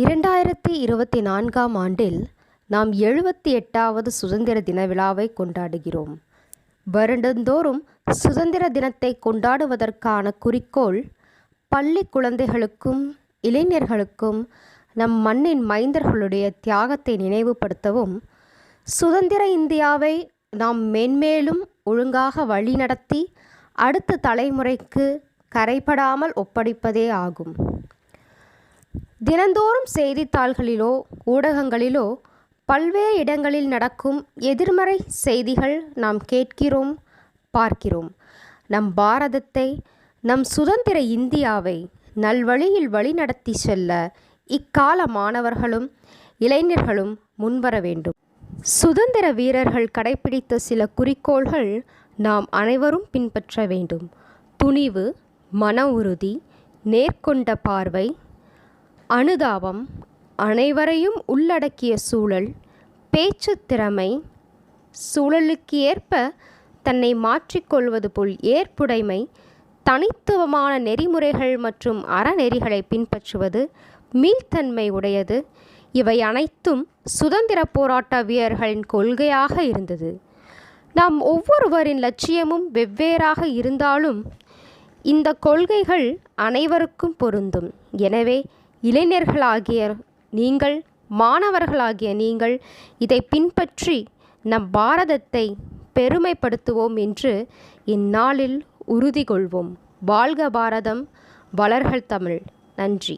2024ஆம் ஆண்டில் நாம் 78வது சுதந்திர தின விழாவை கொண்டாடுகிறோம். வருடந்தோறும் சுதந்திர தினத்தை கொண்டாடுவதற்கான குறிக்கோள் பள்ளி குழந்தைகளுக்கும் இளைஞர்களுக்கும் நம் மண்ணின் மைந்தர்களுடைய தியாகத்தை நினைவுபடுத்தவும், சுதந்திர இந்தியாவை நாம் மென்மேலும் ஒழுங்காக வழிநடத்தி அடுத்த தலைமுறைக்கு கரைபடாமல் ஒப்படைப்பதே ஆகும். தினந்தோறும் செய்தித்தாள்களிலோ ஊடகங்களிலோ பல்வேறு இடங்களில் நடக்கும் எதிர்மறை செய்திகள் நாம் கேட்கிறோம், பார்க்கிறோம். நம் பாரதத்தை, நம் சுதந்திர இந்தியாவை நல்வழியில் வழிநடத்தி செல்ல இக்கால மாணவர்களும் இளைஞர்களும் முன்வர வேண்டும். சுதந்திர வீரர்கள் கடைபிடித்த சில குறிக்கோள்கள் நாம் அனைவரும் பின்பற்ற வேண்டும். துணிவு, மன உறுதி, நேர்கொண்ட பார்வை, அனுதாபம், அனைவரையும் உள்ளடக்கிய சூழல், பேச்சு திறமை, சூழலுக்கு ஏற்ப தன்னை மாற்றிக்கொள்வது போல் ஏற்புடைமை, தனித்துவமான நெறிமுறைகள் மற்றும் அறநெறிகளை பின்பற்றுவது, மீள்தன்மை உடையது, இவை அனைத்தும் சுதந்திர போராட்ட வீரர்களின் கொள்கையாக இருந்தது. நாம் ஒவ்வொருவரின் லட்சியமும் வெவ்வேறாக இருந்தாலும் இந்த கொள்கைகள் அனைவருக்கும் பொருந்தும். எனவே இளைஞர்களாகிய நீங்கள், மாணவர்களாகிய நீங்கள் இதை பின்பற்றி நம் பாரதத்தை பெருமைப்படுத்துவோம் என்று இந்நாளில் உறுதி கொள்வோம். வாழ்க பாரதம், வளர்க தமிழ். நன்றி.